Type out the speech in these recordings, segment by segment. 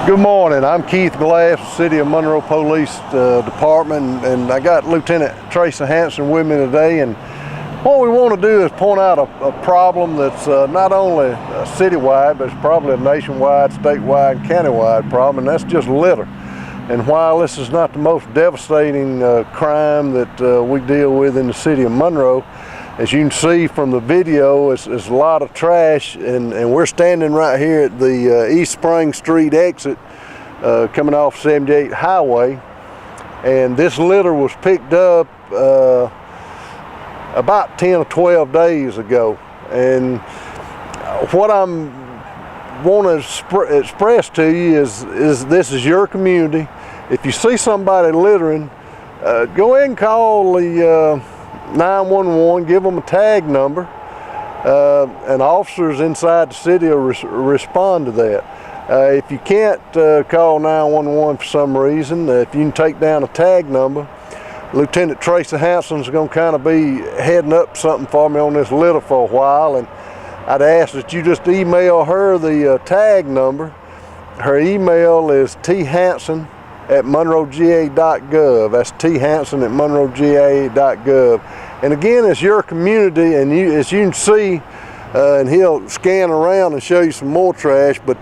Good morning. I'm Keith Glass, City of Monroe Police Department, and I got Lieutenant Tracy Hanson with me today. And what we want to do is point out a problem that's not only citywide, but it's probably a nationwide, statewide, and countywide problem, and that's just litter. And while this is not the most devastating crime that we deal with in the City of Monroe, as you can see from the video, it's a lot of trash, and we're standing right here at the East Spring Street exit coming off 78 Highway, and this litter was picked up about 10 or 12 days ago. And what I'm want to express to you is this is your community. If you see somebody littering, go ahead and call the 911, give them a tag number, and officers inside the city will respond to that. If you can't call 911 for some reason, if you can take down a tag number, Lieutenant Tracy Hanson is going to kind of be heading up something for me on this litter for a while, and I'd ask that you just email her the tag number. Her email is thanson@monroega.gov. That's thanson@monroega.gov. And again, it's your community, and as you can see, and he'll scan around and show you some more trash, but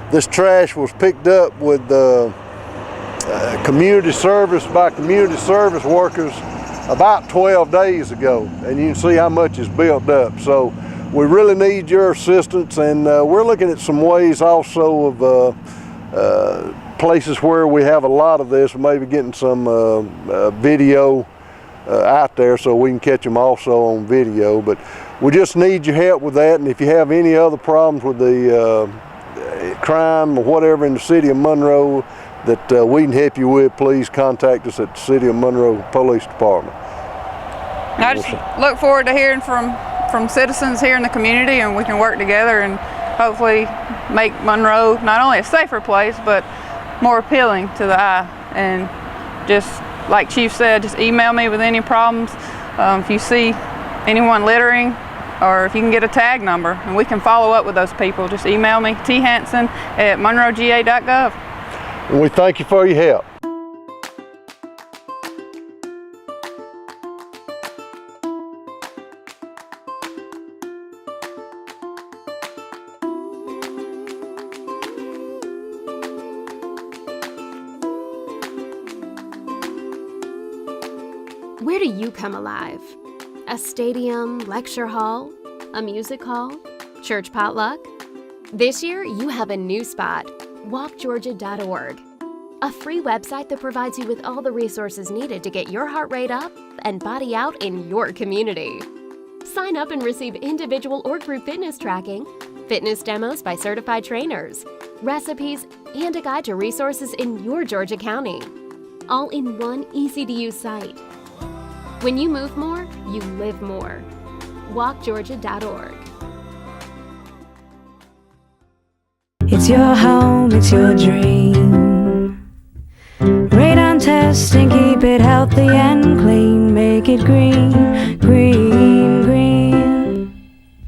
this trash was picked up with community service by community service workers about 12 days ago, and you can see how much is built up. So we really need your assistance, and we're looking at some ways also of places where we have a lot of this, maybe getting some video out there so we can catch them also on video. But we just need your help with that, and if you have any other problems with the crime or whatever in the City of Monroe that we can help you with, please contact us at the City of Monroe Police Department. I just look forward to hearing from citizens here in the community, and we can work together and hopefully make Monroe not only a safer place, but more appealing to the eye. And just like Chief said, just email me with any problems. If you see anyone littering, or if you can get a tag number, and we can follow up with those people, just email me, thanson@monroega.gov. And we thank you for your help. Where do you come alive? A stadium, lecture hall, a music hall, church potluck? This year, you have a new spot, walkgeorgia.org, a free website that provides you with all the resources needed to get your heart rate up and body out in your community. Sign up and receive individual or group fitness tracking, fitness demos by certified trainers, recipes, and a guide to resources in your Georgia County, all in one easy-to-use site. When you move more, you live more. walkgeorgia.org. It's your home, it's your dream. Radon test and keep it healthy and clean. Make it green, green, green.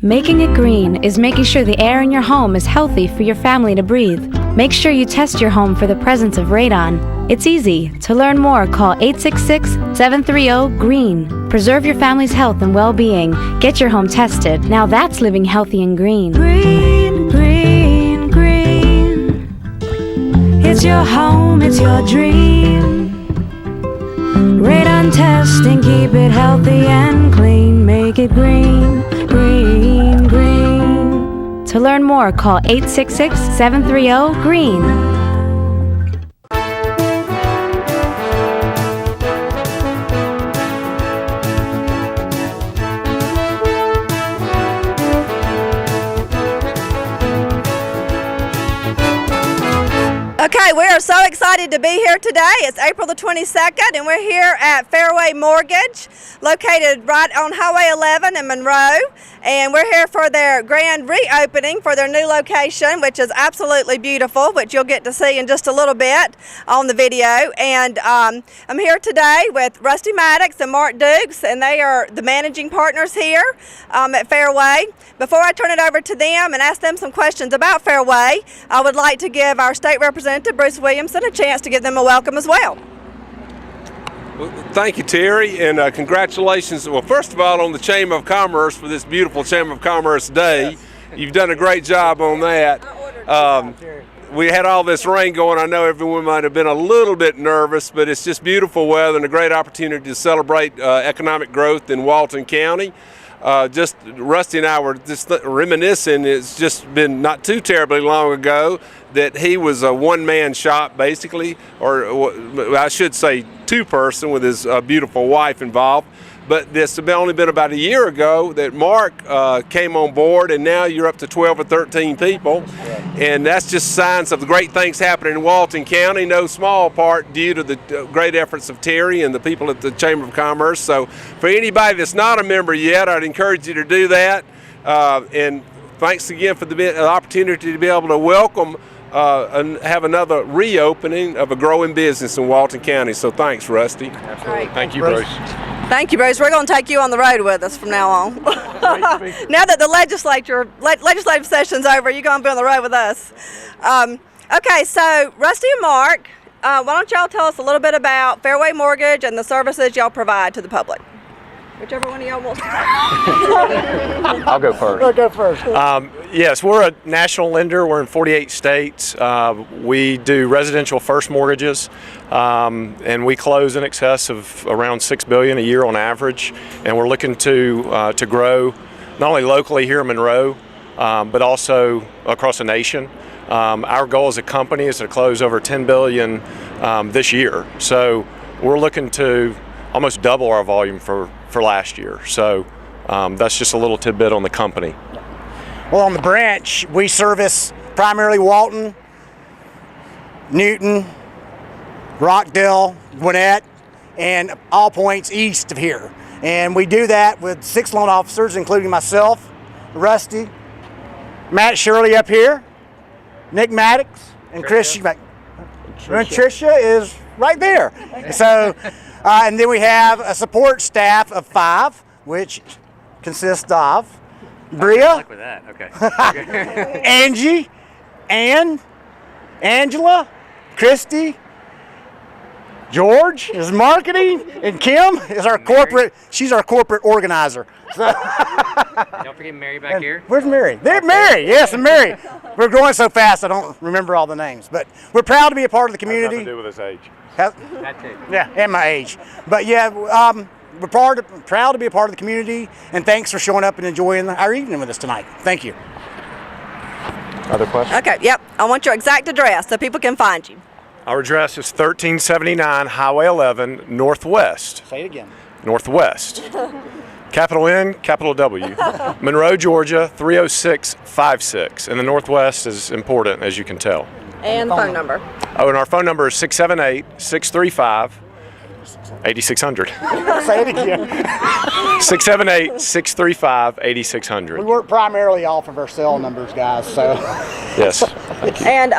Making it green is making sure the air in your home is healthy for your family to breathe. Make sure you test your home for the presence of radon. It's easy. To learn more, call 866-730-GREEN. Preserve your family's health and well-being. Get your home tested. Now that's living healthy and green. Green, green, green. It's your home, it's your dream. Radon test and keep it healthy and clean. Make it green, green, green. To learn more, call 866-730-GREEN. Okay, right, we are so excited to be here today. It's April the 22nd, and we're here at Fairway Mortgage, located right on Highway 11 in Monroe. And we're here for their grand reopening for their new location, which is absolutely beautiful, which you'll get to see in just a little bit on the video. And I'm here today with Rusty Maddox and Mark Dukes, and they are the managing partners here at Fairway. Before I turn it over to them and ask them some questions about Fairway, I would like to give our state representative, Bruce Williamson, a chance to give them a welcome as well. Well, thank you, Terry, and congratulations. Well, first of all, on the Chamber of Commerce for this beautiful Chamber of Commerce Day. Yes. You've done a great job on that. We had all this rain going. I know everyone might have been a little bit nervous, but it's just beautiful weather and a great opportunity to celebrate economic growth in Walton County. Just Rusty and I were just reminiscing. It's just been not too terribly long ago that he was a one-man shop, basically, or I should say two-person with his beautiful wife involved. But this has only been about a year ago that Mark came on board, and now you're up to 12 or 13 people. And that's just signs of the great things happening in Walton County, no small part due to the great efforts of Terry and the people at the Chamber of Commerce. So for anybody that's not a member yet, I'd encourage you to do that. And thanks again for the opportunity to be able to welcome and have another reopening of a growing business in Walton County. So thanks, Rusty. Absolutely. Right. Thank you, Bruce. Thank you, Bruce. We're going to take you on the road with us from now on. Now that the legislative session's over, you're going to be on the road with us. Okay, so Rusty and Mark, why don't y'all tell us a little bit about Fairway Mortgage and the services y'all provide to the public? Whichever one of y'all wants to talk. I'll go first. I'll go first. Yes, we're a national lender. We're in 48 states. We do residential first mortgages, and we close in excess of around $6 billion a year on average. And we're looking to grow not only locally here in Monroe, but also across the nation. Our goal as a company is to close over $10 billion this year. So we're looking to almost double our volume for last year. So that's just a little tidbit on the company. Well, on the branch, we service primarily Walton, Newton, Rockdale, Gwinnett, and all points east of here. And we do that with 6 loan officers, including myself, Rusty, Matt Shirley up here, Nick Maddox, and Chris. And Tricia is right there. So, and then we have a support staff of 5, which consists of Bria, I like with that. Okay. Angie, Ann, Angela, Christy, George is marketing, and Kim is our corporate. She's our corporate organizer. So don't forget Mary back here. Where's Mary? There, Mary. Yes, and Mary. We're growing so fast I don't remember all the names, but we're proud to be a part of the community. Has nothing to do with his age. That too. Yeah, and my age. But yeah, we're proud to be a part of the community, and thanks for showing up and enjoying our evening with us tonight. Thank you. Other questions? Okay, yep. I want your exact address so people can find you. Our address is 1379 Highway 11 Northwest. Say it again. Northwest. Capital N, capital W. Monroe, Georgia, 30656. And the Northwest is important, as you can tell. And phone number. Oh, and our phone number is 678-635-8600. Say it again. 678-635-8600. We work primarily off of our cell numbers, guys, so. Yes. And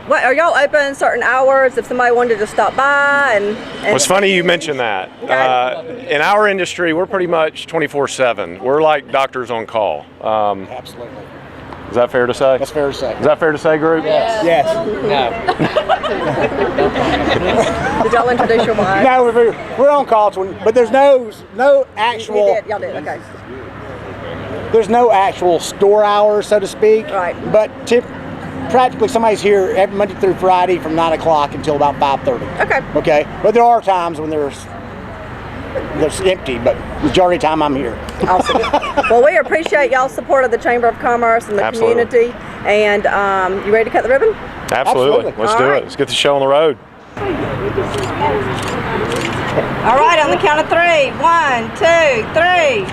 what are y'all open certain hours if somebody wanted to just stop by? And Well, it's funny you mentioned that. Okay. In our industry, we're pretty much 24/7. We're like doctors on call. Absolutely. Is that fair to say? That's fair to say. Is that fair to say, group? Yes. Yes. No. Did y'all introduce your wife? No, we're on call, but there's no actual. Y'all did. Okay. There's no actual store hours, so to speak. Right. But practically somebody's here every Monday through Friday from 9 o'clock until about 5:30. Okay. Okay. But there are times when there's empty, but majority of the time I'm here. Awesome. Well, we appreciate y'all's support of the Chamber of Commerce and the community. And you ready to cut the ribbon? Absolutely. Let's do it. Let's get the show on the road. All right, on the count of 3. 1, 2, 3.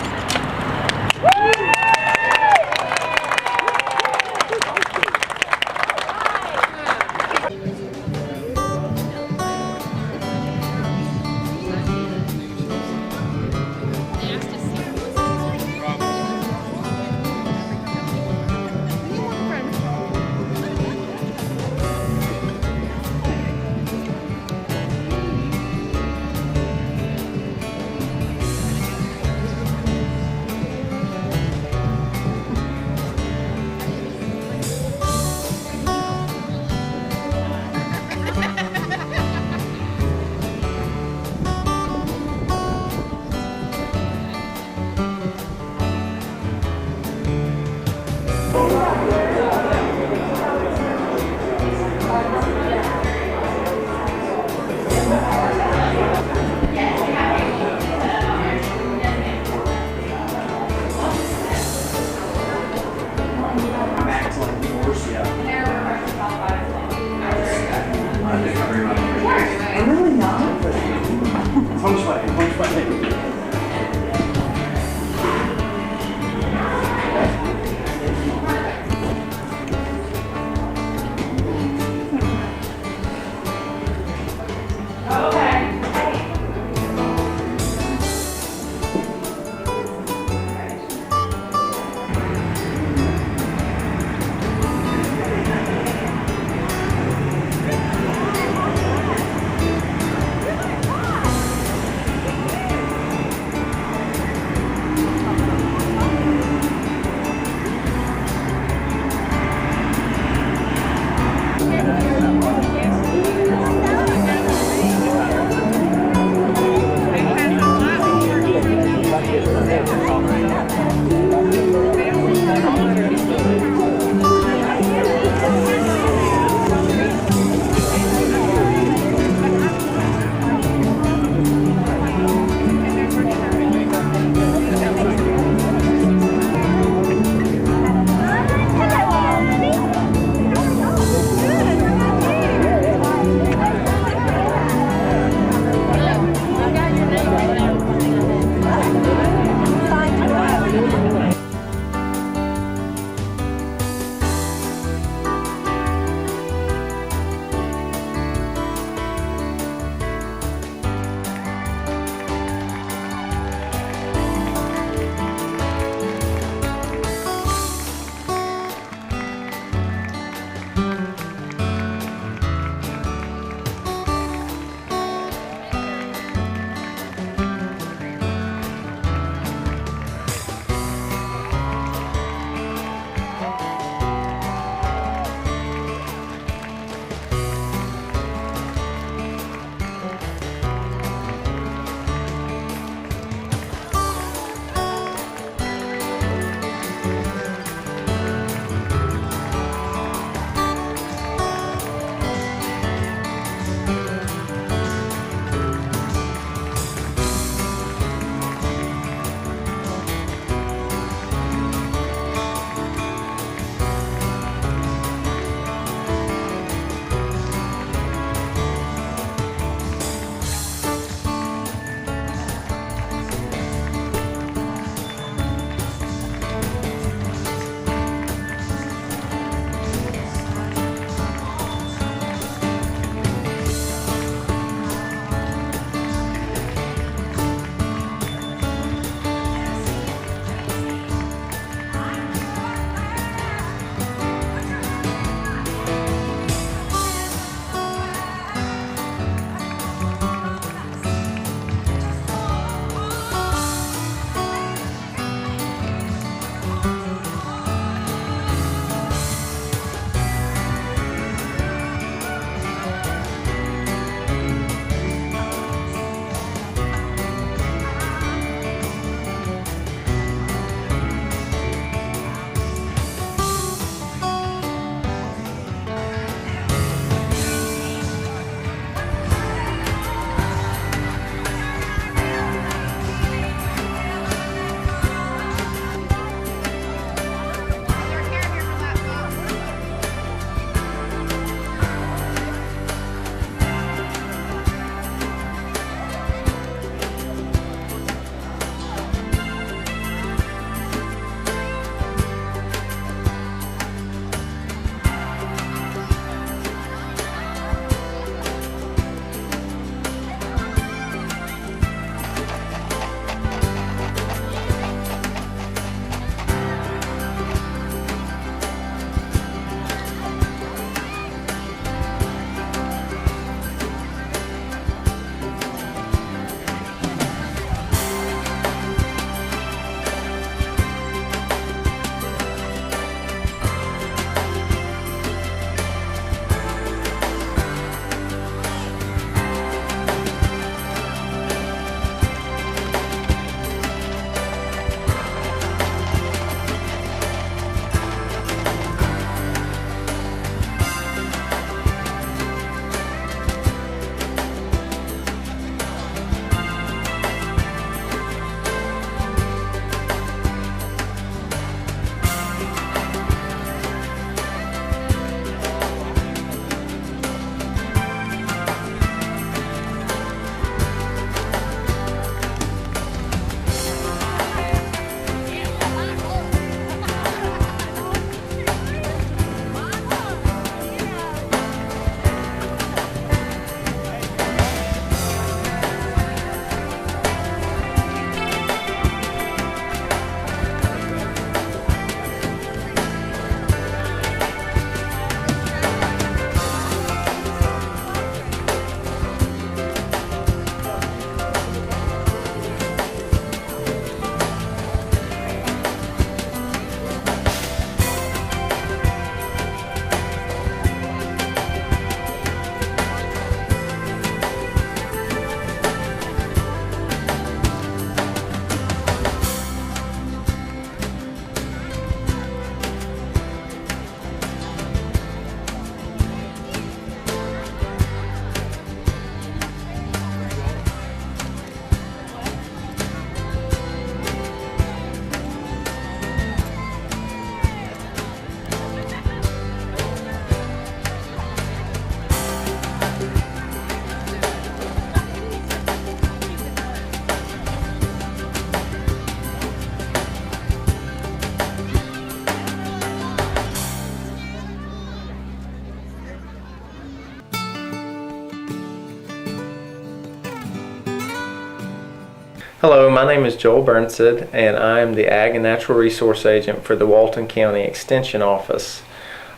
Hello, my name is Joel Burnside, and I am the Ag and Natural Resource Agent for the Walton County Extension Office.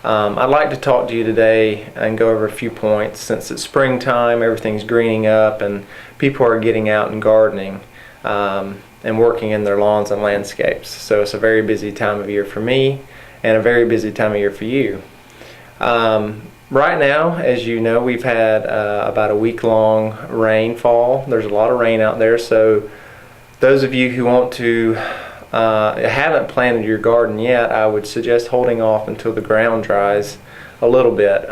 I'd like to talk to you today and go over a few points. Since it's springtime, everything's greening up, and people are getting out and gardening and working in their lawns and landscapes. So it's a very busy time of year for me and a very busy time of year for you. Right now, as you know, we've had about a week-long rainfall. There's a lot of rain out there, so those of you who want to haven't planted your garden yet, I would suggest holding off until the ground dries a little bit.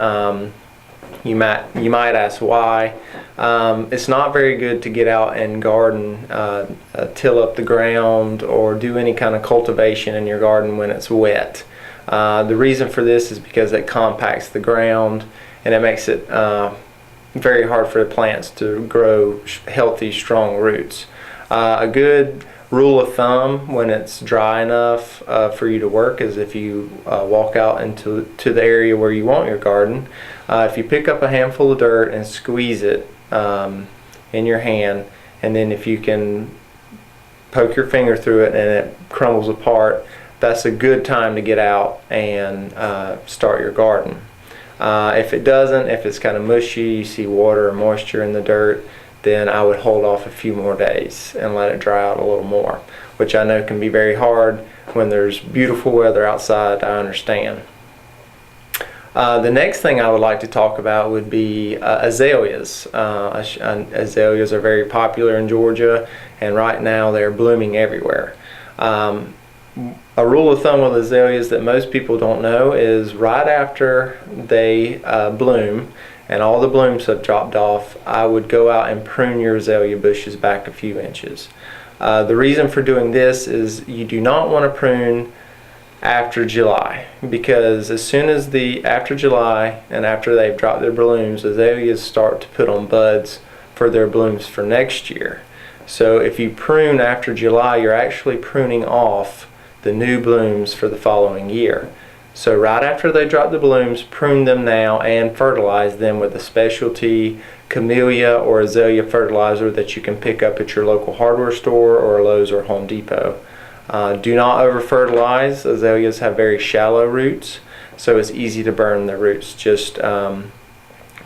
You might ask why. It's not very good to get out and garden, till up the ground, or do any kind of cultivation in your garden when it's wet. The reason for this is because it compacts the ground and it makes it very hard for the plants to grow healthy, strong roots. A good rule of thumb when it's dry enough for you to work is if you walk out into the area where you want your garden, if you pick up a handful of dirt and squeeze it in your hand, and then if you can poke your finger through it and it crumbles apart, that's a good time to get out and start your garden. If it doesn't, if it's kind of mushy, you see water or moisture in the dirt, then I would hold off a few more days and let it dry out a little more, which I know can be very hard when there's beautiful weather outside. I understand. The next thing I would like to talk about would be azaleas. Azaleas are very popular in Georgia, and right now they're blooming everywhere. A rule of thumb with azaleas that most people don't know is right after they bloom and all the blooms have dropped off, I would go out and prune your azalea bushes back a few inches. The reason for doing this is you do not want to prune after July, because as soon as after July and after they've dropped their blooms, azaleas start to put on buds for their blooms for next year. So if you prune after July, you're actually pruning off the new blooms for the following year. So right after they drop the blooms, prune them now and fertilize them with a specialty camellia or azalea fertilizer that you can pick up at your local hardware store or Lowe's or Home Depot. Do not over fertilize. Azaleas have very shallow roots, so it's easy to burn the roots. Just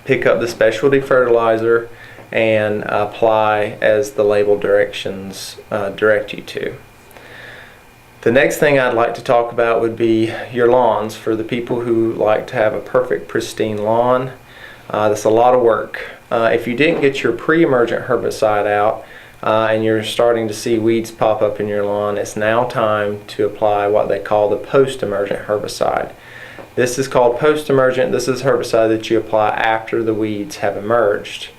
pick up the specialty fertilizer and apply as the label directions direct you to. The next thing I'd like to talk about would be your lawns. For the people who like to have a perfect, pristine lawn, that's a lot of work. If you didn't get your pre-emergent herbicide out and you're starting to see weeds pop up in your lawn, it's now time to apply what they call the post-emergent herbicide. This is called post-emergent. This is herbicide that you apply after the weeds have emerged.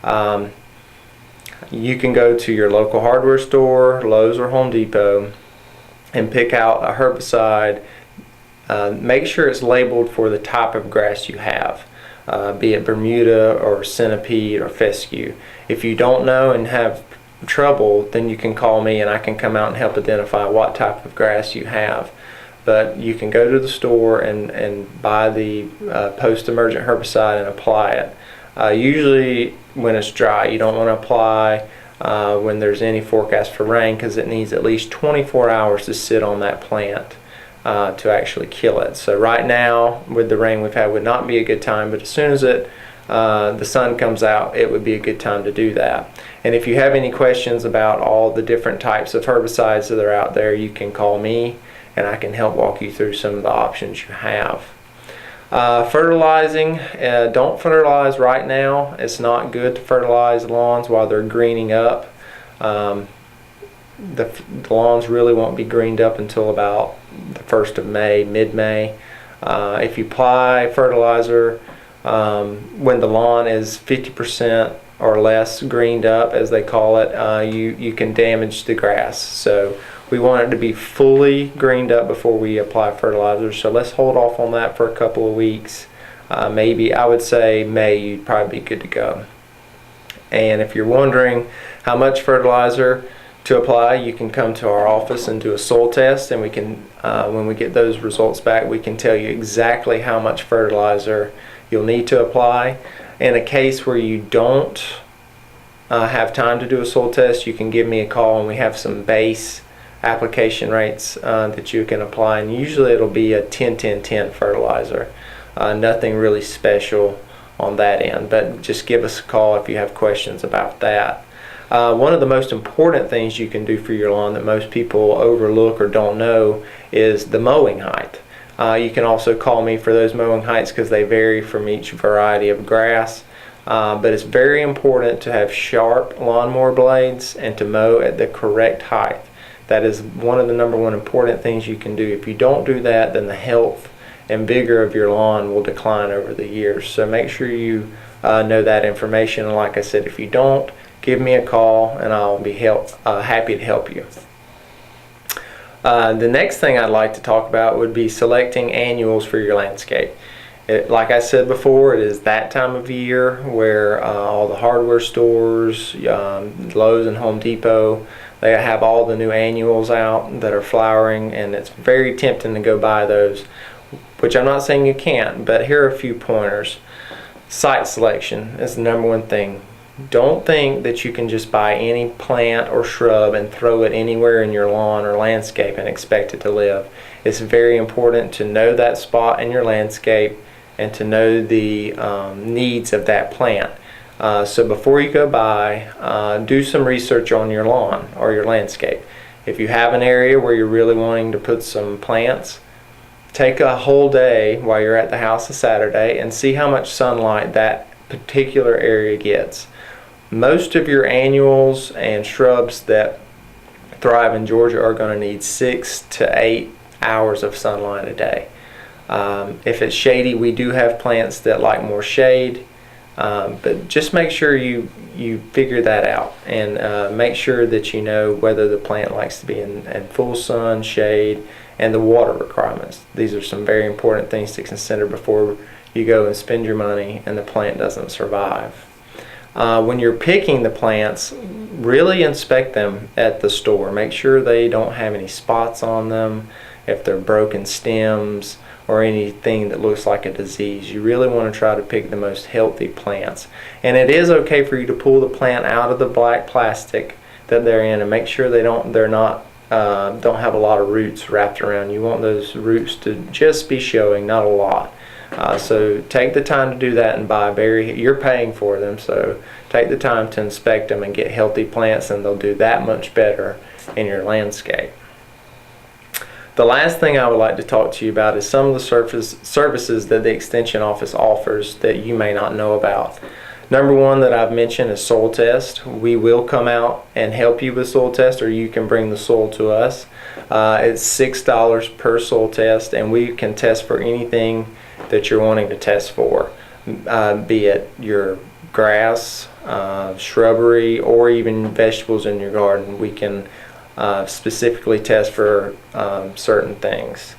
You can go to your local hardware store, Lowe's or Home Depot, and pick out a herbicide. Make sure it's labeled for the type of grass you have, be it Bermuda or centipede or fescue. If you don't know and have trouble, then you can call me and I can come out and help identify what type of grass you have. But you can go to the store and buy the post-emergent herbicide and apply it. Usually when it's dry, you don't want to apply when there's any forecast for rain, because it needs at least 24 hours to sit on that plant to actually kill it. So right now with the rain we've had would not be a good time, but as soon as the sun comes out, it would be a good time to do that. And if you have any questions about all the different types of herbicides that are out there, you can call me and I can help walk you through some of the options you have. Fertilizing, don't fertilize right now. It's not good to fertilize lawns while they're greening up. The lawns really won't be greened up until about the 1st of May, mid-May. If you apply fertilizer when the lawn is 50% or less greened up, as they call it, you can damage the grass. So we want it to be fully greened up before we apply fertilizer. So let's hold off on that for a couple of weeks. Maybe I would say May, you'd probably be good to go. And if you're wondering how much fertilizer to apply, you can come to our office and do a soil test, and we can, when we get those results back, we can tell you exactly how much fertilizer you'll need to apply. In a case where you don't have time to do a soil test, you can give me a call, and we have some base application rates that you can apply, and usually it'll be a 10-10-10 fertilizer. Nothing really special on that end, but just give us a call if you have questions about that. One of the most important things you can do for your lawn that most people overlook or don't know is the mowing height. You can also call me for those mowing heights because they vary from each variety of grass. But it's very important to have sharp lawnmower blades and to mow at the correct height. That is one of the #1 important things you can do. If you don't do that, then the health and vigor of your lawn will decline over the years. So make sure you know that information. And like I said, if you don't, give me a call and I'll be happy to help you. The next thing I'd like to talk about would be selecting annuals for your landscape. Like I said before, it is that time of year where all the hardware stores, Lowe's and Home Depot, they have all the new annuals out that are flowering, and it's very tempting to go buy those, which I'm not saying you can't, but here are a few pointers. Site selection is the #1 thing. Don't think that you can just buy any plant or shrub and throw it anywhere in your lawn or landscape and expect it to live. It's very important to know that spot in your landscape and to know the needs of that plant. So before you go buy, do some research on your lawn or your landscape. If you have an area where you're really wanting to put some plants, take a whole day while you're at the house a Saturday and see how much sunlight that particular area gets. Most of your annuals and shrubs that thrive in Georgia are going to need 6 to 8 hours of sunlight a day. If it's shady, we do have plants that like more shade, but just make sure you figure that out, and make sure that you know whether the plant likes to be in full sun, shade, and the water requirements. These are some very important things to consider before you go and spend your money and the plant doesn't survive. When you're picking the plants, really inspect them at the store. Make sure they don't have any spots on them, if they're broken stems, or anything that looks like a disease. You really want to try to pick the most healthy plants. And it is okay for you to pull the plant out of the black plastic that they're in and make sure don't have a lot of roots wrapped around. You want those roots to just be showing, not a lot. So take the time to do that and you're paying for them, so take the time to inspect them and get healthy plants, and they'll do that much better in your landscape. The last thing I would like to talk to you about is some of the services that the Extension Office offers that you may not know about. #1 that I've mentioned is soil test. We will come out and help you with soil test, or you can bring the soil to us. It's $6 per soil test, and we can test for anything that you're wanting to test for, be it your grass, shrubbery, or even vegetables in your garden. We can specifically test for certain things.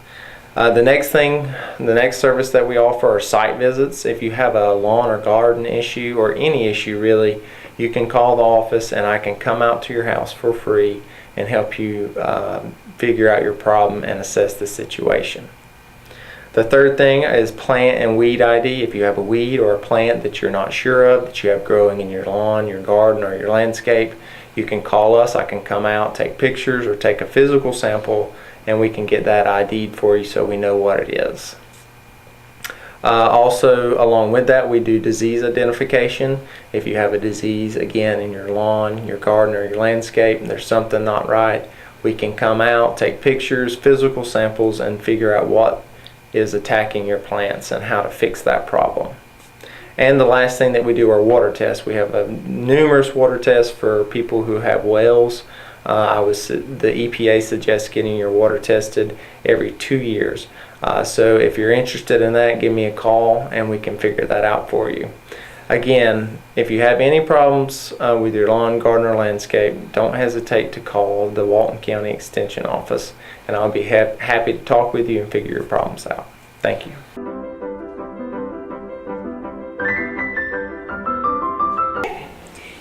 The next service that we offer are site visits. If you have a lawn or garden issue, or any issue really, you can call the office and I can come out to your house for free and help you figure out your problem and assess the situation. The third thing is plant and weed ID. If you have a weed or a plant that you're not sure of, that you have growing in your lawn, your garden, or your landscape, you can call us. I can come out, take pictures, or take a physical sample, and we can get that ID'd for you so we know what it is. Also, along with that, we do disease identification. If you have a disease, again, in your lawn, your garden, or your landscape, and there's something not right, we can come out, take pictures, physical samples, and figure out what is attacking your plants and how to fix that problem. And the last thing that we do are water tests. We have numerous water tests for people who have wells. The EPA suggests getting your water tested every 2 years. So if you're interested in that, give me a call and we can figure that out for you. Again, if you have any problems with your lawn, garden, or landscape, don't hesitate to call the Walton County Extension Office, and I'll be happy to talk with you and figure your problems out. Thank you.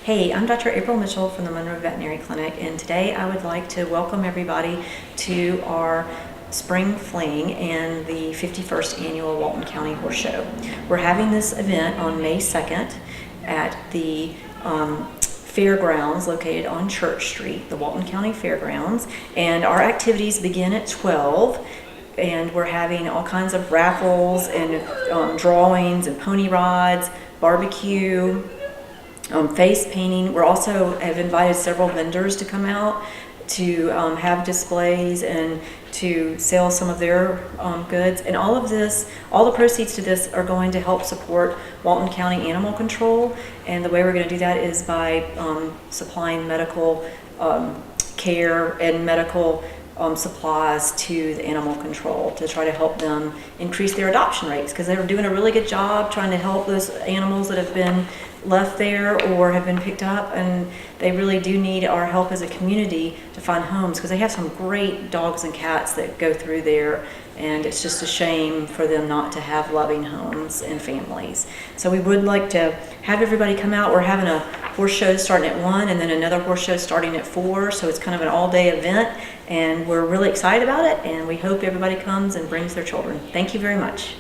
Hey, I'm Dr. April Mitchell from the Monroe Veterinary Clinic, and today I would like to welcome everybody to our Spring Fling and the 51st Annual Walton County Horse Show. We're having this event on May 2nd at the fairgrounds located on Church Street, the Walton County Fairgrounds, and our activities begin at 12. And we're having all kinds of raffles and drawings and pony rides, barbecue, face painting. We're also have invited several vendors to come out to have displays and to sell some of their goods. And all of this, all the proceeds to this are going to help support Walton County Animal Control. And the way we're going to do that is by supplying medical care and medical supplies to the animal control to try to help them increase their adoption rates, because they're doing a really good job trying to help those animals that have been left there or have been picked up, and they really do need our help as a community to find homes, because they have some great dogs and cats that go through there, and it's just a shame for them not to have loving homes and families. So we would like to have everybody come out. We're having a horse show starting at 1 and then another horse show starting at 4, so it's kind of an all-day event, and we're really excited about it, and we hope everybody comes and brings their children. Thank you very much.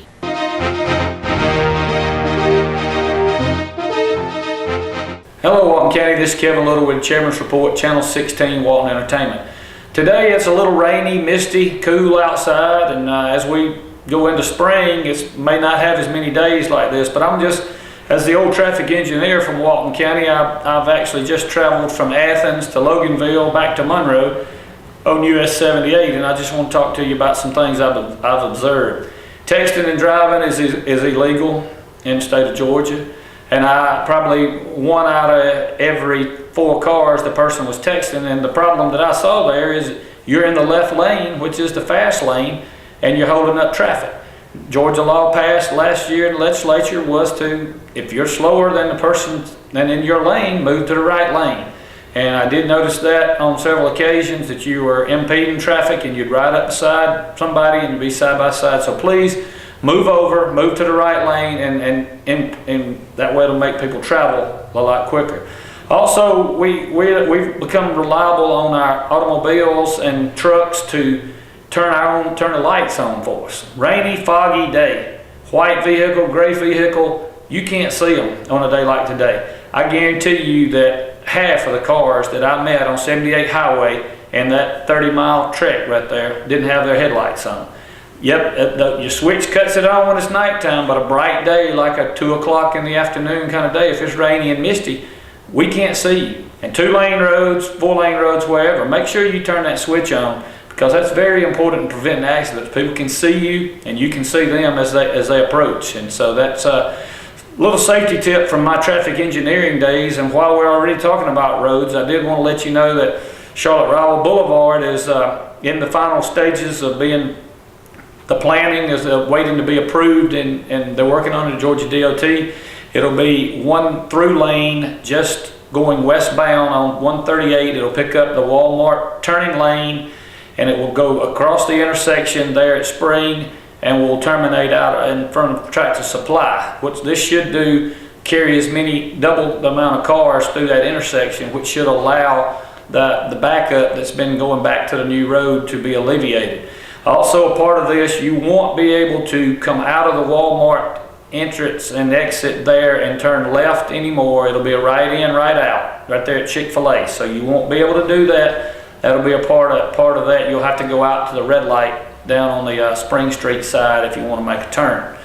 Hello Walton County, this is Kevin Littlewood, Chairman's Report, Channel 16, Walton Entertainment. Today it's a little rainy, misty, cool outside, and as we go into spring, it may not have as many days like this, but I'm just, as the old traffic engineer from Walton County, I've actually just traveled from Athens to Loganville back to Monroe on US 78, and I just want to talk to you about some things I've observed. Texting and driving is illegal in the state of Georgia. And probably 1 out of every 4 cars the person was texting, and the problem that I saw there is you're in the left lane, which is the fast lane, and you're holding up traffic. Georgia law passed last year in the legislature was to, if you're slower than the person than in your lane, move to the right lane. And I did notice that on several occasions that you were impeding traffic and you'd ride up beside somebody and you'd be side by side. So please, move over, move to the right lane, and that way it'll make people travel a lot quicker. Also, we've become reliable on our automobiles and trucks to turn the lights on for us. Rainy, foggy day, white vehicle, gray vehicle, you can't see them on a day like today. I guarantee you that half of the cars that I met on 78 highway and that 30-mile trek right there didn't have their headlights on. Yep, your switch cuts it on when it's nighttime, but a bright day like a 2 o'clock in the afternoon kind of day, if it's rainy and misty, we can't see you. And 2-lane roads, 4-lane roads, wherever, make sure you turn that switch on, because that's very important in preventing accidents. People can see you and you can see them as they approach. And so that's a little safety tip from my traffic engineering days. And while we're already talking about roads, I did want to let you know that Charlotte-Rowell Boulevard is in the final stages of being, the planning is waiting to be approved, and they're working on it at Georgia DOT. It'll be 1 through lane just going westbound on 138. It'll pick up the Walmart turning lane, and it will go across the intersection there at Spring and will terminate out in front of Tractor Supply. What this should do, carry as many, double the amount of cars through that intersection, which should allow the backup that's been going back to the new road to be alleviated. Also, a part of this, you won't be able to come out of the Walmart entrance and exit there and turn left anymore. It'll be a right in, right out, right there at Chick-fil-A. So you won't be able to do that. That'll be a part of that. You'll have to go out to the red light down on the Spring Street side if you want to make a turn.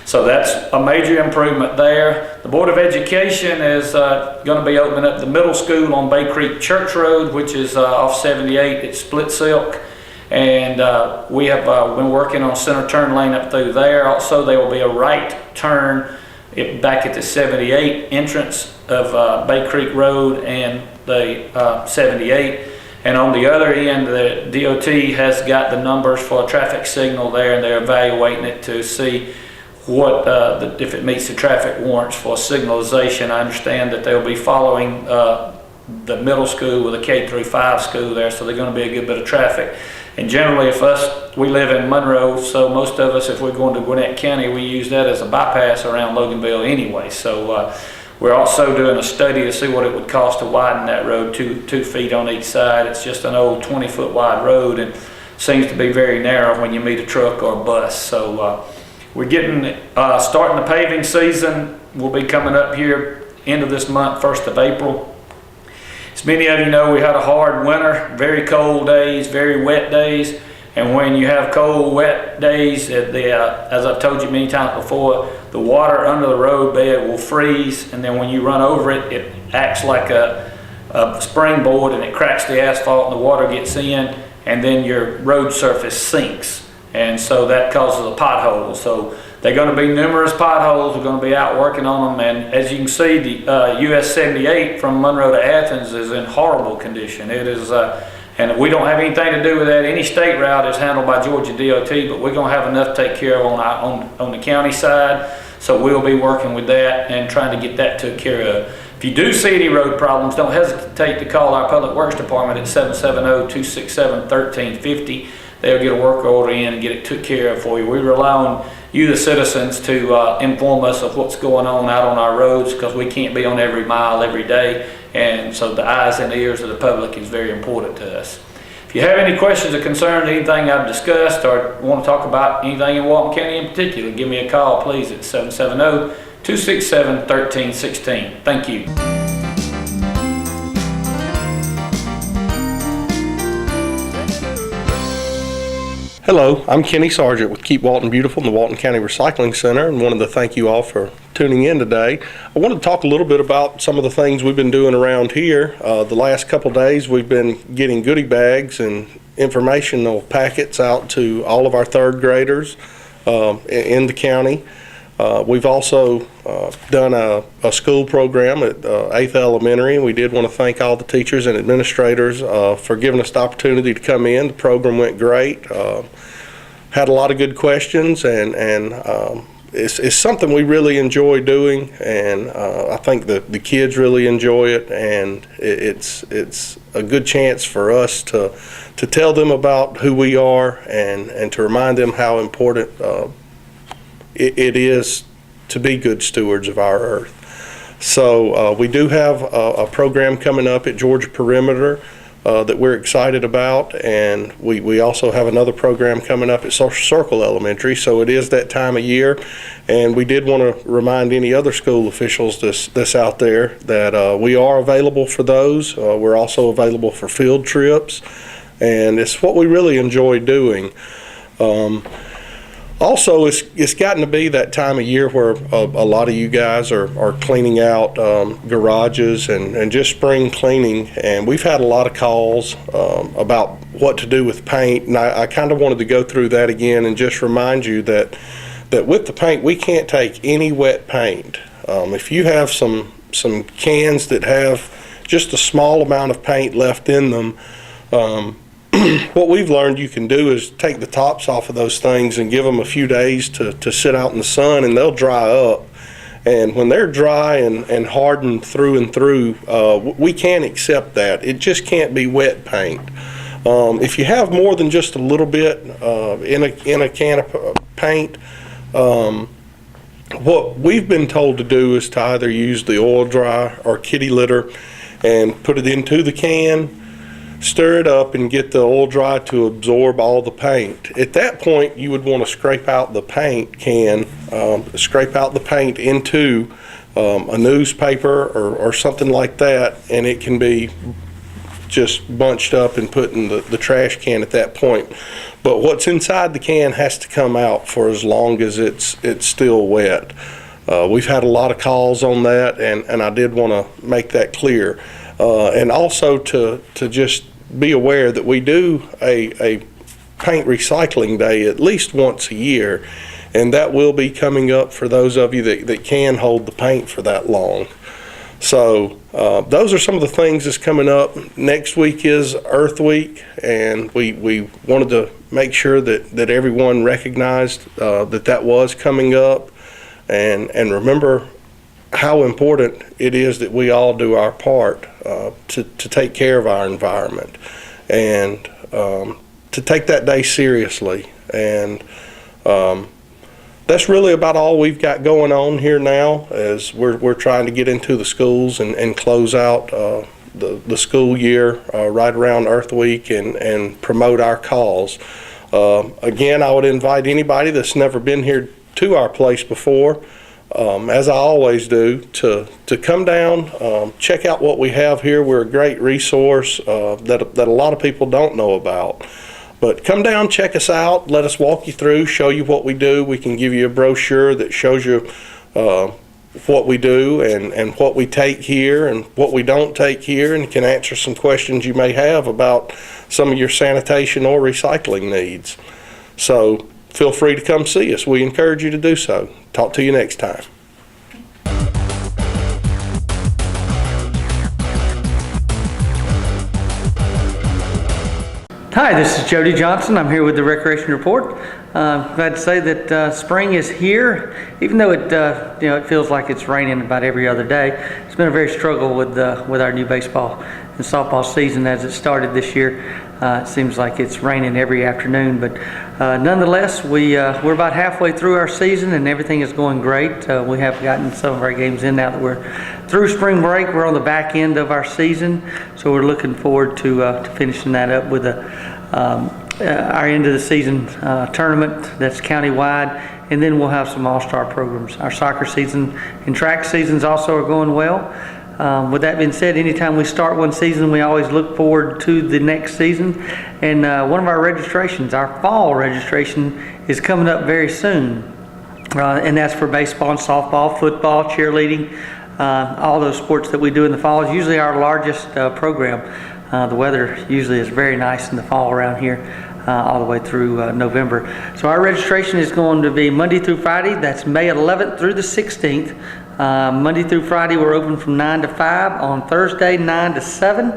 So that's a major improvement there. The Board of Education is going to be opening up the middle school on Bay Creek Church Road, which is off 78 at Split Silk. And we have been working on center turn lane up through there. Also, there will be a right turn back at the 78 entrance of Bay Creek Road and the 78. And on the other end, the DOT has got the numbers for a traffic signal there, and they're evaluating it to see what if it meets the traffic warrants for signalization. I understand that they'll be following the middle school with a K-5 school there, so they're going to be a good bit of traffic. And generally, we live in Monroe, so most of us, if we're going to Gwinnett County, we use that as a bypass around Loganville anyway. So we're also doing a study to see what it would cost to widen that road 2 feet on each side. It's just an old 20-foot wide road and seems to be very narrow when you meet a truck or a bus. So we're getting starting the paving season. Will be coming up here end of this month, 1st of April. As many of you know, we had a hard winter, very cold days, very wet days. And when you have cold, wet days, as I've told you many times before, the water under the roadbed will freeze, and then when you run over it, it acts like a springboard, and it cracks the asphalt, and the water gets in, and then your road surface sinks. And so that causes a pothole. So they're going to be numerous potholes. We're going to be out working on them. And as you can see, the US 78 from Monroe to Athens is in horrible condition. It is, and we don't have anything to do with that. Any state route is handled by Georgia DOT, but we're going to have enough to take care of on the county side. So we'll be working with that and trying to get that took care of. If you do see any road problems, don't hesitate to call our Public Works Department at 770-267-1350. They'll get a work order in and get it took care of for you. We rely on you, the citizens, to inform us of what's going on out on our roads, because we can't be on every mile every day. And so the eyes and ears of the public is very important to us. If you have any questions or concerns, anything I've discussed, or want to talk about anything in Walton County in particular, give me a call, please, at 770-267-1316. Thank you. Hello, I'm Kenny Sargent with Keep Walton Beautiful in the Walton County Recycling Center, and wanted to thank you all for tuning in today. I wanted to talk a little bit about some of the things we've been doing around here. The last couple days we've been getting goodie bags and informational packets out to all of our third graders in the county. We've also done a school program at 8th Elementary, and we did want to thank all the teachers and administrators for giving us the opportunity to come in. The program went great. Had a lot of good questions, and it's something we really enjoy doing, and I think the kids really enjoy it, and it's a good chance for us to tell them about who we are and to remind them how important it is to be good stewards of our earth. So we do have a program coming up at Georgia Perimeter that we're excited about, and we also have another program coming up at Circle Elementary. So it is that time of year, and we did want to remind any other school officials that's out there that we are available for those. We're also available for field trips, and it's what we really enjoy doing. Also, it's gotten to be that time of year where a lot of you guys are cleaning out garages and just spring cleaning, and we've had a lot of calls about what to do with paint, and I kind of wanted to go through that again and just remind you that with the paint, we can't take any wet paint. If you have some cans that have just a small amount of paint left in them, what we've learned you can do is take the tops off of those things and give them a few days to sit out in the sun, and they'll dry up. And when they're dry and hardened through and through, we can't accept that. It just can't be wet paint. If you have more than just a little bit in a can of paint, what we've been told to do is to either use the oil dry or kitty litter and put it into the can, stir it up, and get the oil dry to absorb all the paint. At that point, you would want to scrape out the paint can, scrape out the paint into a newspaper or something like that, and it can be just bunched up and put in the trash can at that point. But what's inside the can has to come out for as long as it's still wet. We've had a lot of calls on that, and I did want to make that clear. And also to just be aware that we do a paint recycling day at least once a year, and that will be coming up for those of you that can hold the paint for that long. So those are some of the things that's coming up. Next week is Earth Week, and we wanted to make sure that everyone recognized that was coming up, and remember how important it is that we all do our part to take care of our environment, and to take that day seriously. And that's really about all we've got going on here now, as we're trying to get into the schools and close out the school year right around Earth Week and promote our cause. Again, I would invite anybody that's never been here to our place before. as I always do, to come down, check out what we have here. We're a great resource that a lot of people don't know about. But come down, check us out, let us walk you through, show you what we do. We can give you a brochure that shows you what we do and what we take here and what we don't take here, and can answer some questions you may have about some of your sanitation or recycling needs. So feel free to come see us. We encourage you to do so. Talk to you next time. Hi, this is Jody Johnson. I'm here with the Recreation Report. Glad to say that spring is here, even though it feels like it's raining about every other day. It's been a very struggle with our new baseball and softball season as it started this year. It seems like it's raining every afternoon, but nonetheless, we're about halfway through our season and everything is going great. We have gotten some of our games in now that we're through spring break. We're on the back end of our season, so we're looking forward to finishing that up with our end of the season tournament that's countywide, and then we'll have some all-star programs. Our soccer season and track seasons also are going well. With that being said, anytime we start one season, we always look forward to the next season. And one of our registrations, our fall registration, is coming up very soon. And that's for baseball and softball, football, cheerleading, all those sports that we do in the fall. Is usually our largest program. The weather usually is very nice in the fall around here, all the way through November. So our registration is going to be Monday through Friday. That's May 11th through the 16th. Monday through Friday we're open from 9 to 5, on Thursday 9 to 7,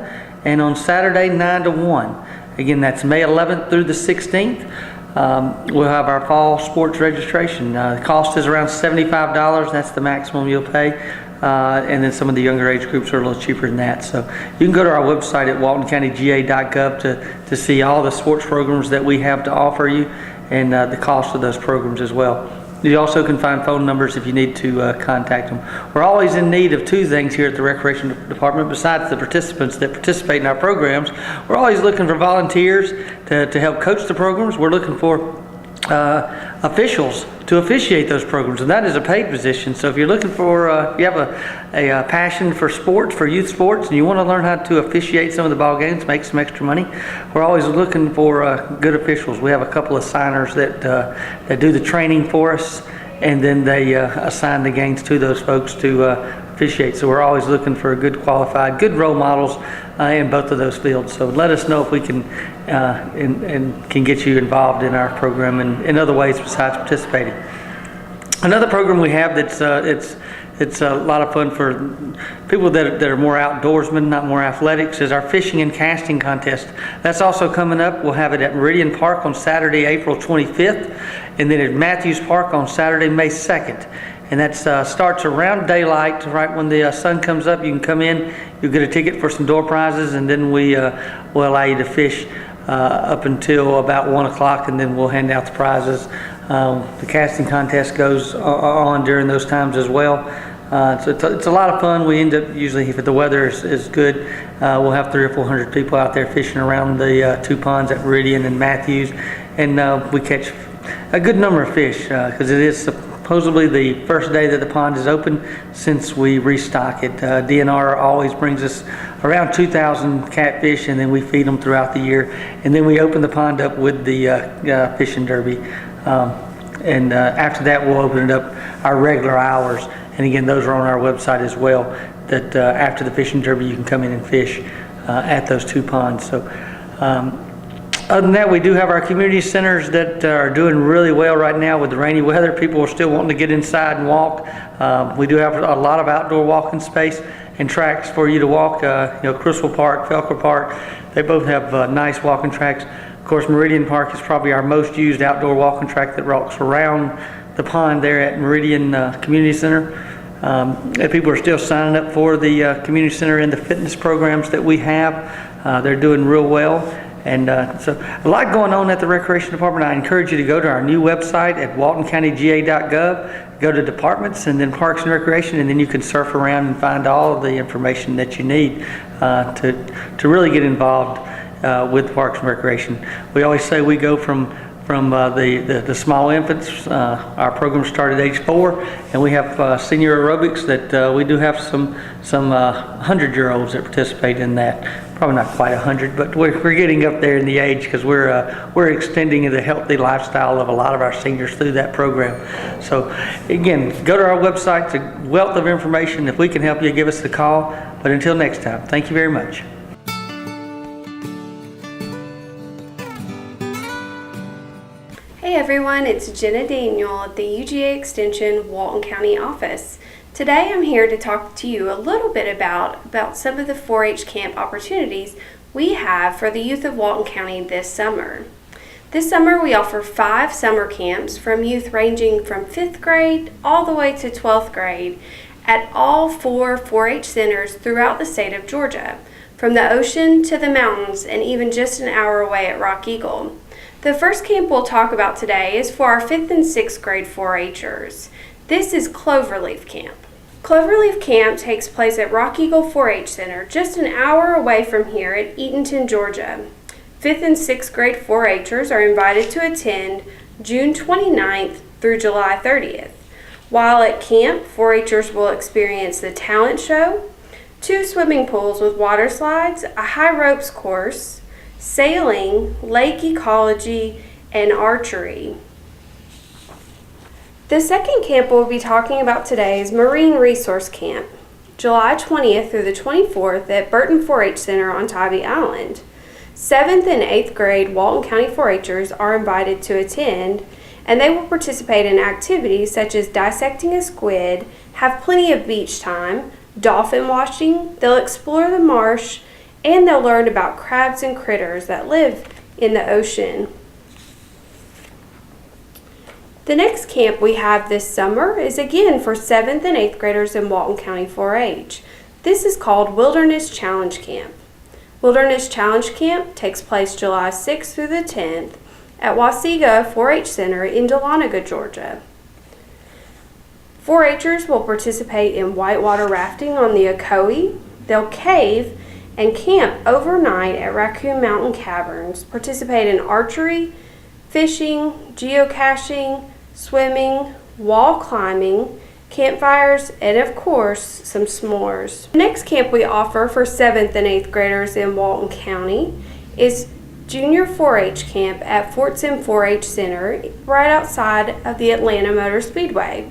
and on Saturday 9 to 1. Again, that's May 11th through the 16th. We'll have our fall sports registration. The cost is around $75. That's the maximum you'll pay. And then some of the younger age groups are a little cheaper than that. So you can go to our website at waltoncountyga.gov to see all the sports programs that we have to offer you, and the cost of those programs as well. You also can find phone numbers if you need to contact them. We're always in need of two things here at the Recreation Department. Besides the participants that participate in our programs, we're always looking for volunteers to help coach the programs. We're looking for officials to officiate those programs, and that is a paid position. So if you're looking for, you have a passion for sports, for youth sports, and you want to learn how to officiate some of the ball games, make some extra money, we're always looking for good officials. We have a couple of signers that do the training for us, and then they assign the games to those folks to officiate. So we're always looking for good qualified, good role models in both of those fields. So let us know if we can and can get you involved in our program and in other ways besides participating. Another program we have that's it's a lot of fun for people that are more outdoorsmen, not more athletics, is our fishing and casting contest. That's also coming up. We'll have it at Meridian Park on Saturday, April 25th, and then at Matthews Park on Saturday, May 2nd. And that starts around daylight, right when the sun comes up. You can come in, you'll get a ticket for some door prizes, and then we'll allow you to fish up until about 1 o'clock, and then we'll hand out the prizes. The casting contest goes on during those times as well. So it's a lot of fun. We end up usually, if the weather is good, we'll have 300 or 400 people out there fishing around the two ponds at Meridian and Matthews, and we catch a good number of fish because it is supposedly the first day that the pond is open since we restock it. DNR always brings us around 2,000 catfish, and then we feed them throughout the year, and then we open the pond up with the fishing derby. And after that, we'll open it up our regular hours. And again, those are on our website as well, that after the fishing derby, you can come in and fish at those two ponds. So other than that, we do have our community centers that are doing really well right now with the rainy weather. People are still wanting to get inside and walk. We do have a lot of outdoor walking space and tracks for you to walk. Crystal Park, Felker Park, they both have nice walking tracks. Of course, Meridian Park is probably our most used outdoor walking track that walks around the pond there at Meridian Community Center. And people are still signing up for the community center and the fitness programs that we have. They're doing real well. And so a lot going on at the Recreation Department. I encourage you to go to our new website at waltoncountyga.gov, go to departments and then Parks and Recreation, and then you can surf around and find all of the information that you need to really get involved with Parks and Recreation. We always say we go from from the small infants. Our program started at age 4, and we have senior aerobics that we do have some 100-year-olds that participate in that. Probably not quite 100, but we're getting up there in the age because we're extending the healthy lifestyle of a lot of our seniors through that program. So again, go to our website. It's a wealth of information. If we can help you, give us a call. But until next time, thank you very much. Hey everyone, it's Jenna Daniel at the UGA Extension Walton County office. Today I'm here to talk to you a little bit about some of the 4-H camp opportunities we have for the youth of Walton County this summer. This summer we offer 5 summer camps from youth ranging from 5th grade all the way to 12th grade at all 4 4-H centers throughout the state of Georgia, from the ocean to the mountains and even just an hour away at Rock Eagle. The first camp we'll talk about today is for our 5th and 6th grade 4-Hers. This is Cloverleaf Camp. Cloverleaf Camp takes place at Rock Eagle 4-H Center, just an hour away from here at Eatonton, Georgia. 5th and 6th grade 4-Hers are invited to attend June 29th through July 30th. While at camp, 4-Hers will experience the talent show, 2 swimming pools with water slides, a high ropes course, sailing, lake ecology, and archery. The second camp we'll be talking about today is Marine Resource Camp, July 20th through the 24th at Burton 4-H Center on Tybee Island. 7th and 8th grade Walton County 4-Hers are invited to attend, and they will participate in activities such as dissecting a squid, have plenty of beach time, dolphin watching, they'll explore the marsh, and they'll learn about crabs and critters that live in the ocean. The next camp we have this summer is again for 7th and 8th graders in Walton County 4-H. This is called Wilderness Challenge Camp. Wilderness Challenge Camp takes place July 6th through the 10th at Wasiga 4-H Center in Dahlonega, Georgia. 4-Hers will participate in whitewater rafting on the Ocoee. They'll cave and camp overnight at Raccoon Mountain Caverns, participate in archery, fishing, geocaching, swimming, wall climbing, campfires, and of course, some s'mores. The next camp we offer for 7th and 8th graders in Walton County is Junior 4-H Camp at Fortson 4-H Center, right outside of the Atlanta Motor Speedway.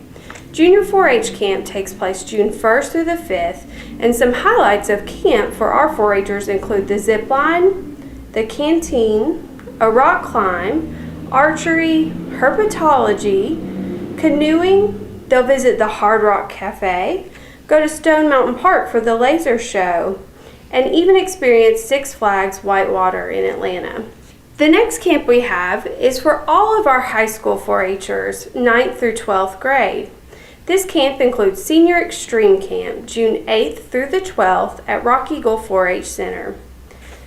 Junior 4-H Camp takes place June 1st through the 5th, and some highlights of camp for our 4-Hers include the zip line, the canteen, a rock climb, archery, herpetology, canoeing. They'll visit the Hard Rock Cafe, go to Stone Mountain Park for the laser show, and even experience Six Flags Whitewater in Atlanta. The next camp we have is for all of our high school 4-Hers, 9th through 12th grade. This camp includes Senior Extreme Camp, June 8th through the 12th at Rock Eagle 4-H Center.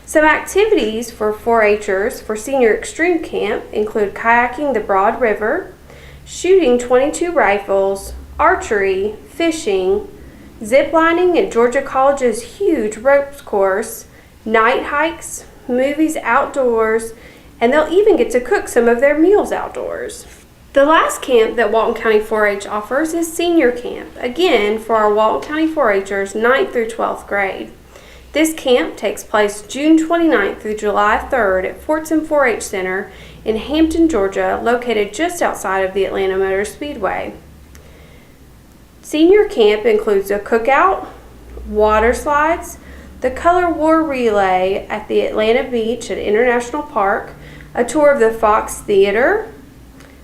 Some activities for 4-Hers for Senior Extreme Camp include kayaking the Broad River, shooting .22 rifles, archery, fishing, ziplining at Georgia College's huge ropes course, night hikes, movies outdoors, and they'll even get to cook some of their meals outdoors. The last camp that Walton County 4-H offers is Senior Camp, again for our Walton County 4-Hers 9th through 12th grade. This camp takes place June 29th through July 3rd at Fortson 4-H Center in Hampton, Georgia, located just outside of the Atlanta Motor Speedway. Senior Camp includes a cookout, water slides, the Color War Relay at the Atlanta Beach at International Park, a tour of the Fox Theater,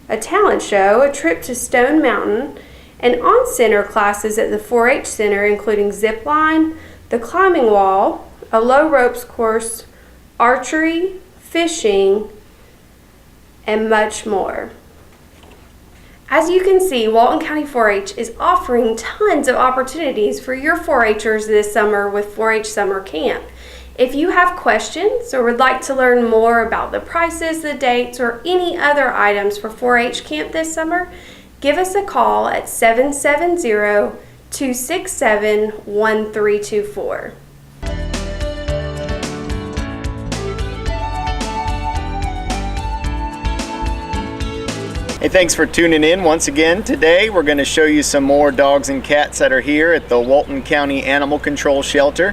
a talent show, a trip to Stone Mountain, and on-center classes at the 4-H Center including zip line, the climbing wall, a low ropes course, archery, fishing, and much more. As you can see, Walton County 4-H is offering tons of opportunities for your 4-Hers this summer with 4-H Summer Camp. If you have questions or would like to learn more about the prices, the dates, or any other items for 4-H Camp this summer, give us a call at 770-267-1324. Hey, thanks for tuning in once again. Today we're going to show you some more dogs and cats that are here at the Walton County Animal Control Shelter.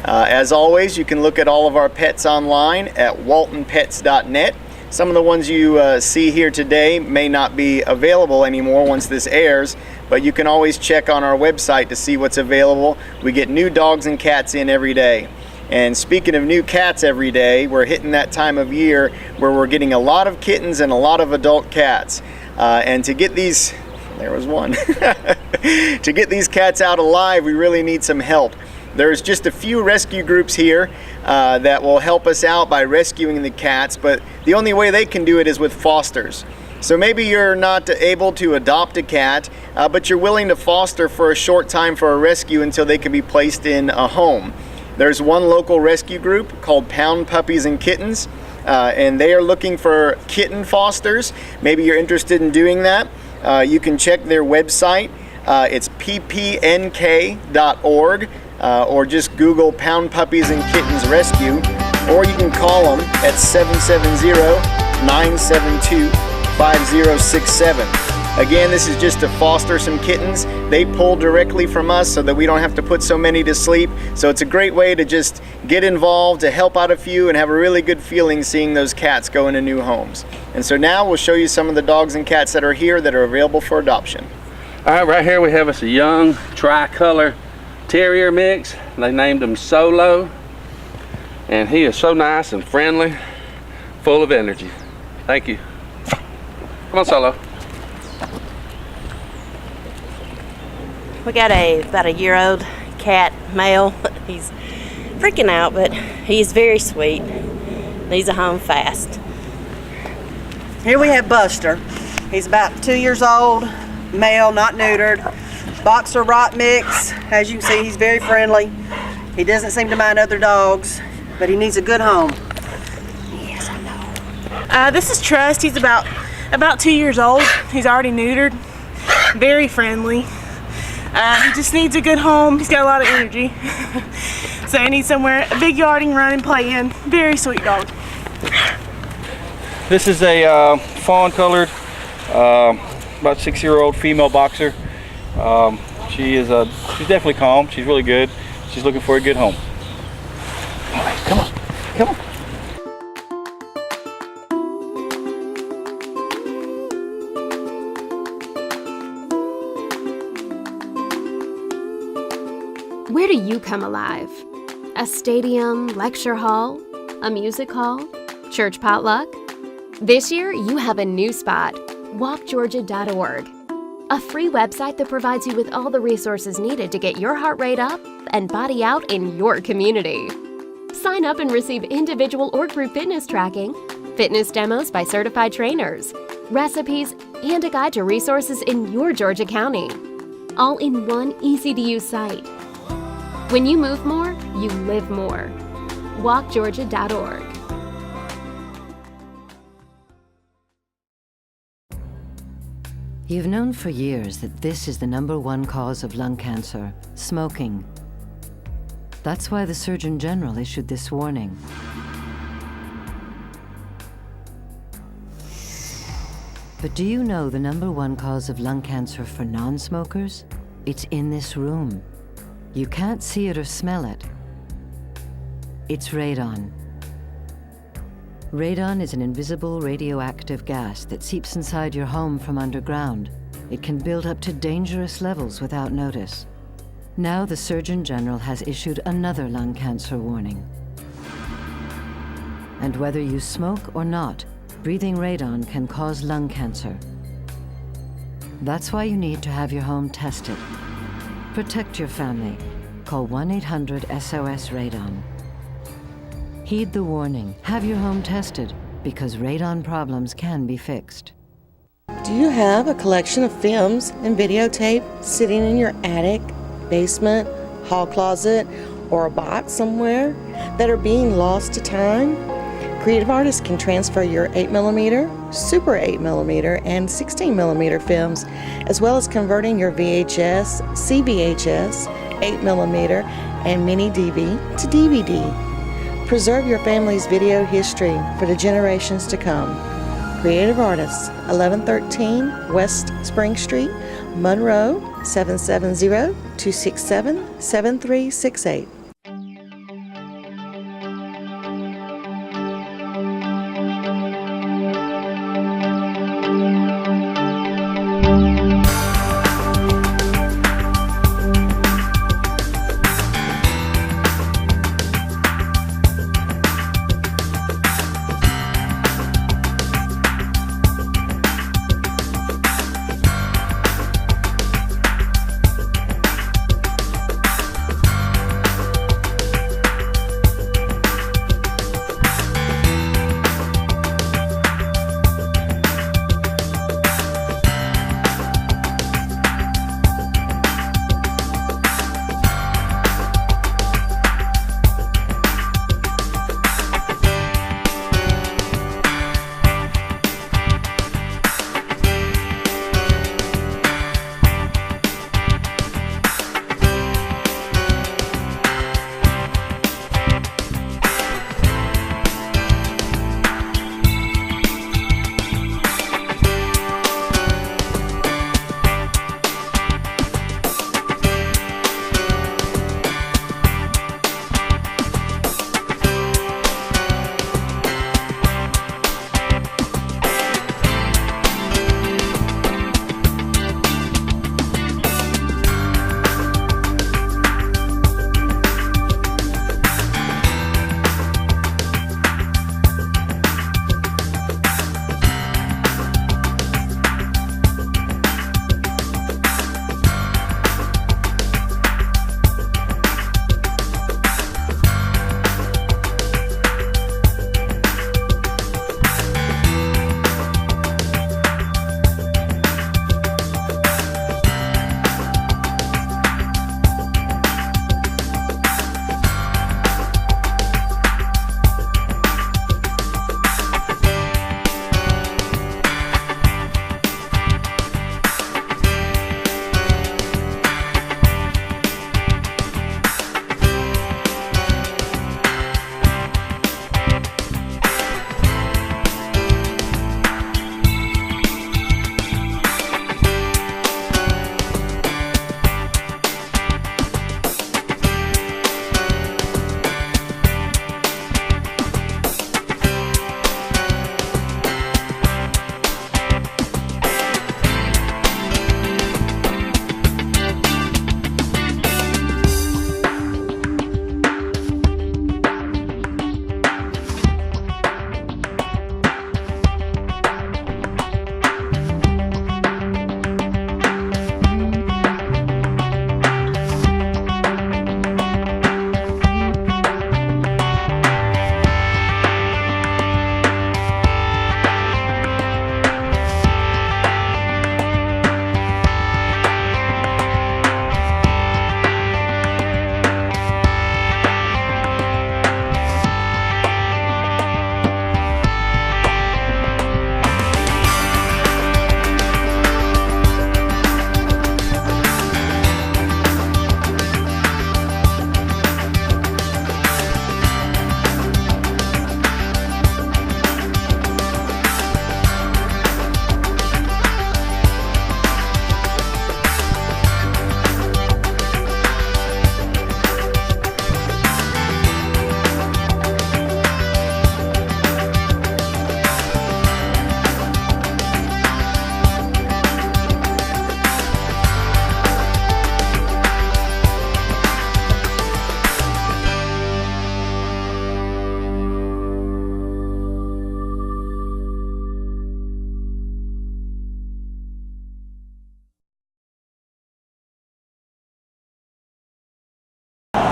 As always, you can look at all of our pets online at waltonpets.net. Some of the ones you see here today may not be available anymore once this airs, but you can always check on our website to see what's available. We get new dogs and cats in every day. And speaking of new cats every day, we're hitting that time of year where we're getting a lot of kittens and a lot of adult cats. And to get these, there was one, to get these cats out alive, we really need some help. There's just a few rescue groups here that will help us out by rescuing the cats, but the only way they can do it is with fosters. So maybe you're not able to adopt a cat, but you're willing to foster for a short time for a rescue until they can be placed in a home. There's one local rescue group called Pound Puppies and Kittens, and they are looking for kitten fosters. Maybe you're interested in doing that. You can check their website. It's ppnk.org, or just Google Pound Puppies and Kittens Rescue, or you can call them at 770-972-5067. Again, this is just to foster some kittens. They pull directly from us so that we don't have to put so many to sleep. So it's a great way to just get involved, to help out a few, and have a really good feeling seeing those cats go into new homes. And so now we'll show you some of the dogs and cats that are here that are available for adoption. All right, right here we have us a young tricolor terrier mix. They named him Solo, and he is so nice and friendly, full of energy. Thank you. Come on, Solo. We got about a year-old cat, male. He's freaking out, but he's very sweet. Needs a home fast. Here we have Buster. He's about 2 years old, male, not neutered. Boxer Rot mix. As you can see, he's very friendly. He doesn't seem to mind other dogs, but he needs a good home. Yes, I know. This is Trust. He's about 2 years old. He's already neutered. Very friendly. He just needs a good home. He's got a lot of energy. So he needs somewhere, a big yard he can run and play in. Very sweet dog. This is a fawn colored, about 6-year-old female boxer. She's definitely calm. She's really good. She's looking for a good home. All right, come on, come on. Where do you come alive? A stadium, lecture hall, a music hall, church potluck? This year, you have a new spot, walkgeorgia.org, a free website that provides you with all the resources needed to get your heart rate up and body out in your community. Sign up and receive individual or group fitness tracking, fitness demos by certified trainers, recipes, and a guide to resources in your Georgia County, all in one easy-to-use site. When you move more, you live more. walkgeorgia.org. You've known for years that this is the #1 cause of lung cancer, smoking. That's why the Surgeon General issued this warning. But do you know the #1 cause of lung cancer for non-smokers? It's in this room. You can't see it or smell it. It's radon. Radon is an invisible radioactive gas that seeps inside your home from underground. It can build up to dangerous levels without notice. Now the Surgeon General has issued another lung cancer warning. And whether you smoke or not, breathing radon can cause lung cancer. That's why you need to have your home tested. Protect your family. Call 1-800-SOS-RADON. Heed the warning. Have your home tested, because radon problems can be fixed. Do you have a collection of films and videotape sitting in your attic, basement, hall closet, or a box somewhere that are being lost to time? Creative artists can transfer your 8mm, Super 8mm, and 16mm films, as well as converting your VHS, CVHS, 8mm, and mini DV to DVD. Preserve your family's video history for the generations to come. Creative Artists, 1113 West Spring Street, Monroe, 770-267-7368.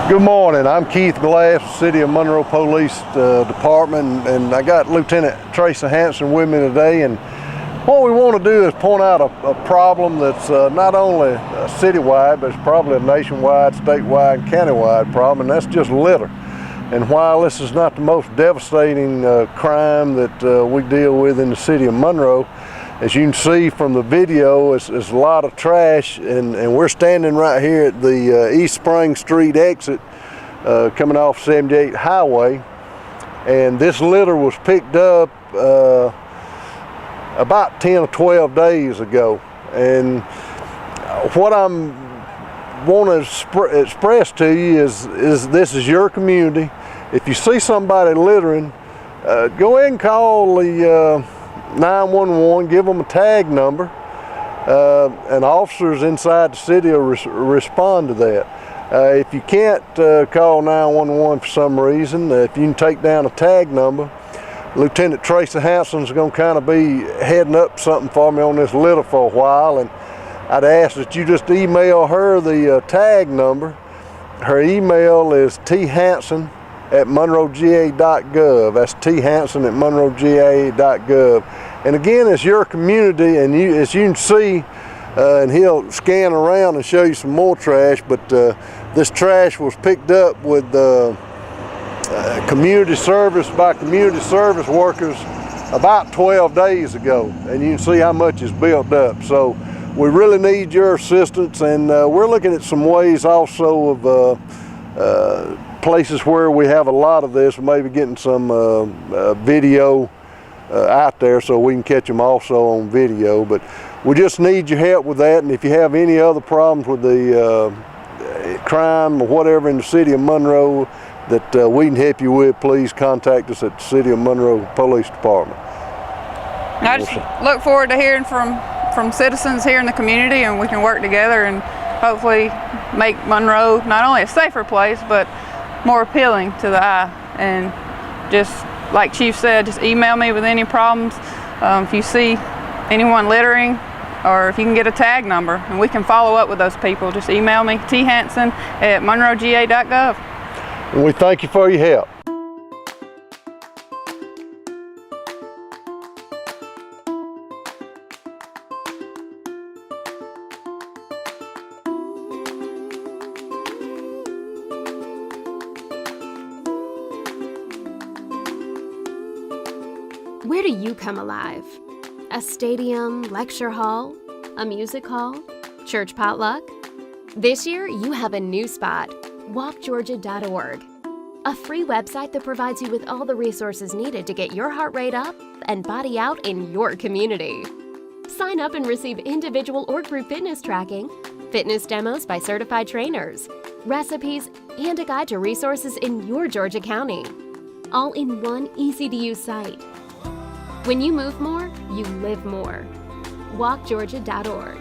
Good morning. I'm Keith Glass, City of Monroe Police Department, and I got Lieutenant Tracy Hanson with me today. And what we want to do is point out a problem that's not only citywide, but it's probably a nationwide, statewide, and countywide problem, and that's just litter. And while this is not the most devastating crime that we deal with in the city of Monroe, as you can see from the video, it's a lot of trash, and we're standing right here at the East Spring Street exit coming off 78 Highway. And this litter was picked up about 10 or 12 days ago. And what I'm want to express to you is this is your community. If you see somebody littering, go ahead and call the 911, give them a tag number, and officers inside the city will respond to that. If you can't call 911 for some reason, if you can take down a tag number, Lieutenant Tracy Hanson's going to kind of be heading up something for me on this litter for a while, and I'd ask that you just email her the tag number. Her email is thanson@monroega.gov. That's thanson@monroega.gov. And again, it's your community, and as you can see, and he'll scan around and show you some more trash, but this trash was picked up with community service by community service workers about 12 days ago, and you can see how much is built up. So we really need your assistance, and we're looking at some ways also of places where we have a lot of this, maybe getting some video out there so we can catch them also on video. But we just need your help with that, and if you have any other problems with the crime or whatever in the city of Monroe that we can help you with, please contact us at the City of Monroe Police Department. I just look forward to hearing from citizens here in the community, and we can work together and hopefully make Monroe not only a safer place but more appealing to the eye. And just like Chief said, just email me with any problems. If you see anyone littering, or if you can get a tag number, and we can follow up with those people, just email me, thanson@monroega.gov. And we thank you for your help. Where do you come alive? A stadium, lecture hall, a music hall, church potluck? This year, you have a new spot, walkgeorgia.org, a free website that provides you with all the resources needed to get your heart rate up and body out in your community. Sign up and receive individual or group fitness tracking, fitness demos by certified trainers, recipes, and a guide to resources in your Georgia County, all in one easy-to-use site. When you move more, you live more. walkgeorgia.org.